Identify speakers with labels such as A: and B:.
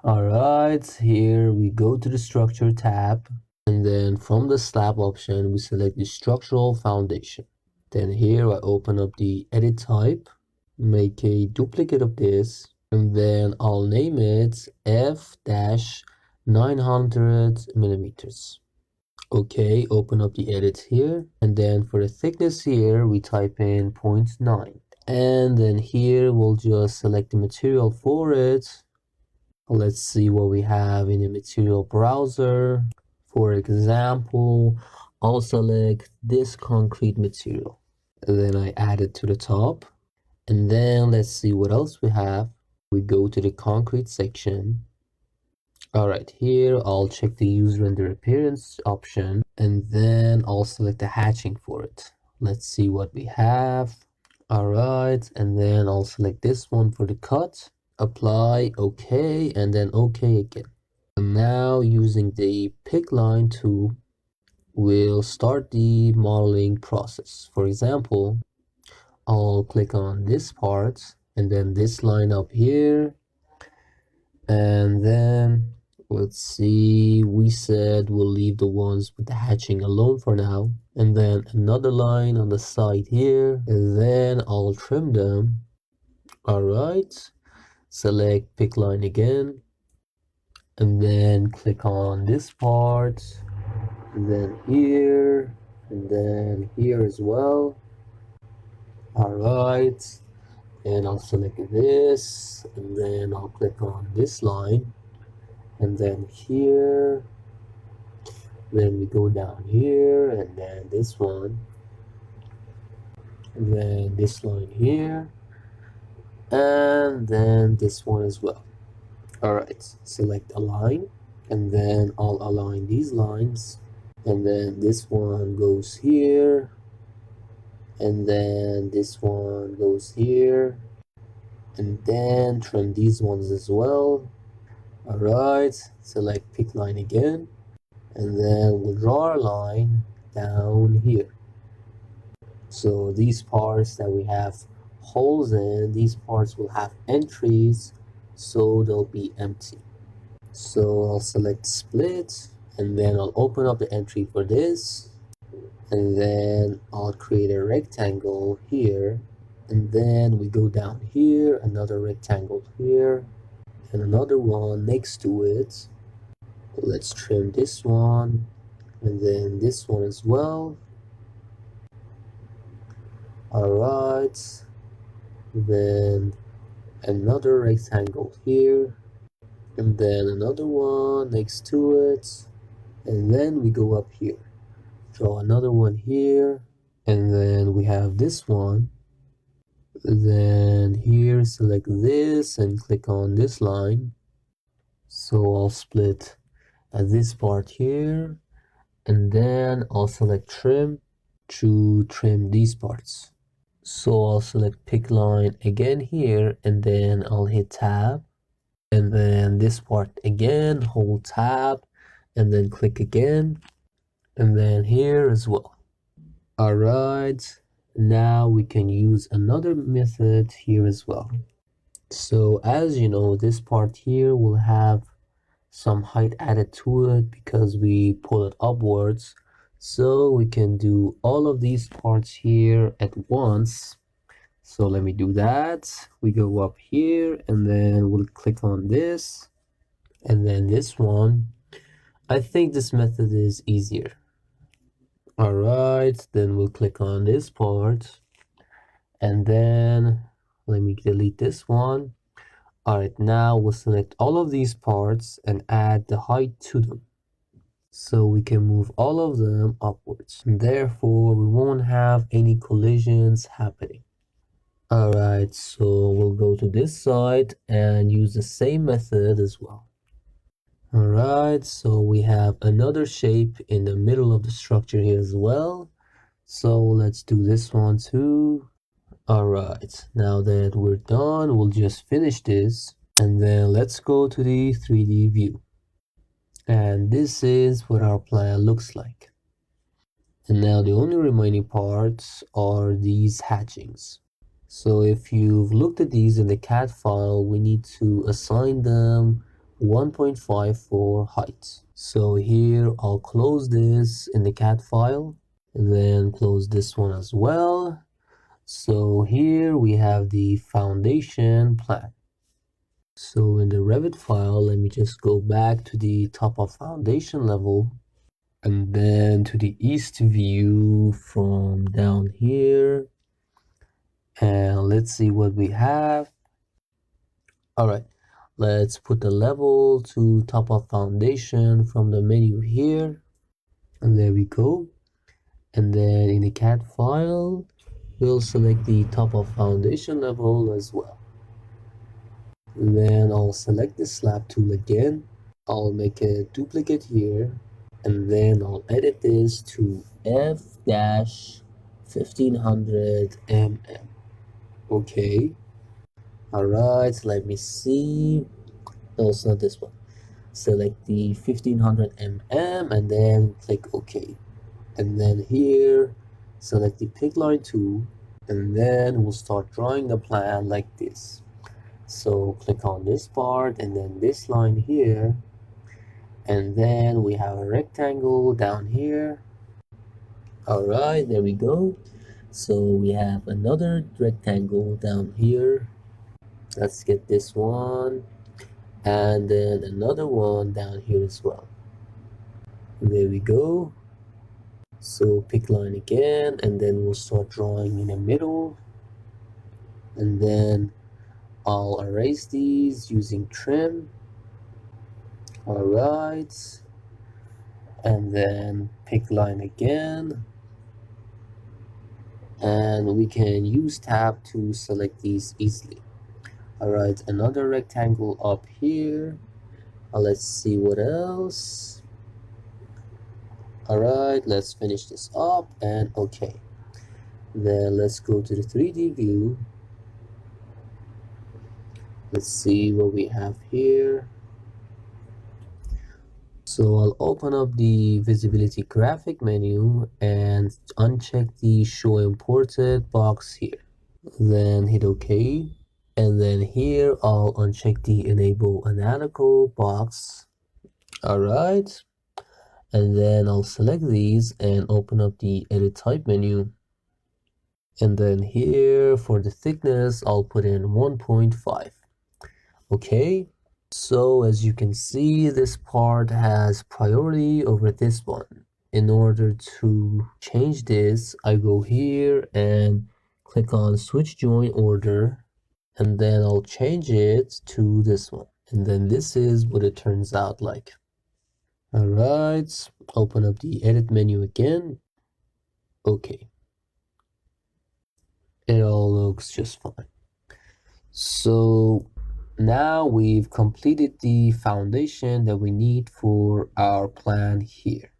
A: Alright, here we go to the structure tab, and then from the slab option we select the structural foundation. Then here I open up the edit type, make a duplicate of this, and then I'll name it F-900 millimeters. Okay, open up the edit here, and then for the thickness here we type in 0.9, and then here we'll just select the material for it. Let's see what we have in the material browser. For example, I'll select this concrete material, and then I add it to the top, and then let's see what else we have. We go to the concrete section. Alright, here I'll check the use render appearance option, and then I'll select the hatching for it. Let's see what we have. Alright, and then I'll select this one for the cut, apply, OK, and then OK again. And now using the pick line tool, we'll start the modeling process. For example, I'll click on this part, and then this line up here, and then let's see, we said we'll leave the ones with the hatching alone for now, and then another line on the side here, and then I'll trim them. Alright, select pick line again, and then click on this part, and then here, and then here as well. Alright, and I'll select this, and then I'll click on this line, and then here, then we go down here, and then this one, and then this line here, and then this one as well. Alright, select align, and then I'll align these lines, and then this one goes here, and then this one goes here, and then trim these ones as well. Alright, select pick line again, and then we'll draw a line down here. So these parts that we have holes in, these parts will have entries, so they'll be empty. So I'll select split, and then I'll open up the entry for this, and then I'll create a rectangle here, and then we go down here, another rectangle here, and another one next to it. Let's trim this one, and then this one as well. Alright, then another rectangle here, and then another one next to it, and then we go up here, draw another one here, and then we have this one. Then here select this and click on this line, so I'll split at this part here, and then I'll select trim to trim these parts. So I'll select pick line again here, and then I'll hit tab, and then this part again, hold tab, and then click again, and then here as well. Alright, now we can use another method here as well. So as you know, this part here will have some height added to it because we pull it upwards. So we can do all of these parts here at once. So let me do that. We go up here, and then we'll click on this, and then this one. I think this method is easier. Alright, then we'll click on this part, and then let me delete this one. Alright, now we'll select all of these parts and add the height to them, so we can move all of them upwards. Therefore, we won't have any collisions happening. Alright, so we'll go to this side and use the same method as well. Alright, so we have another shape in the middle of the structure here as well. So let's do this one too. Alright, now that we're done, we'll just finish this, and then let's go to the 3D view. And this is what our plan looks like. And now the only remaining parts are these hatchings. So if you've looked at these in the CAD file, we need to assign them 1.5 for height. So here I'll close this in the CAD file, then close this one as well. So here we have the foundation plan. So in the Revit file, let me just go back to the top of foundation level and then to the east view from down here. And let's see what we have. All right, let's put the level to top of foundation from the menu here. And there we go. And then in the CAD file, we'll select the top of foundation level as well. Then I'll select the slab tool again. I'll make a duplicate here, and then I'll edit this to F-1500 mm. Okay. All right, let me see. No, it's not this one. Select the 1500 mm and then click OK. And then here, select the pick line tool, and then we'll start drawing the plan like this. So click on this part and then this line here, and then we have a rectangle down here. All right, there we go. So we have another rectangle down here. Let's get this one, and then another one down here as well. There we go. So pick line again, and then we'll start drawing in the middle, and then I'll erase these using trim. All right, and then pick line again, and we can use tab to select these easily. All right, another rectangle up here. Let's see what else. All right, let's finish this up, and okay. Then let's go to the 3D view. Let's see what we have here. So I'll open up the visibility graphic menu and uncheck the show imported box here. Then hit OK. And then here I'll uncheck the enable analytical box. All right. And then I'll select these and open up the edit type menu. And then here for the thickness, I'll put in 1.5. Okay. So as you can see, this part has priority over this one. In order to change this, I go here and click on switch join order, and then I'll change it to this one. And then this is what it turns out like. All right, open up the edit menu again. Okay. It all looks just fine. So now we've completed the foundation that we need for our plan here.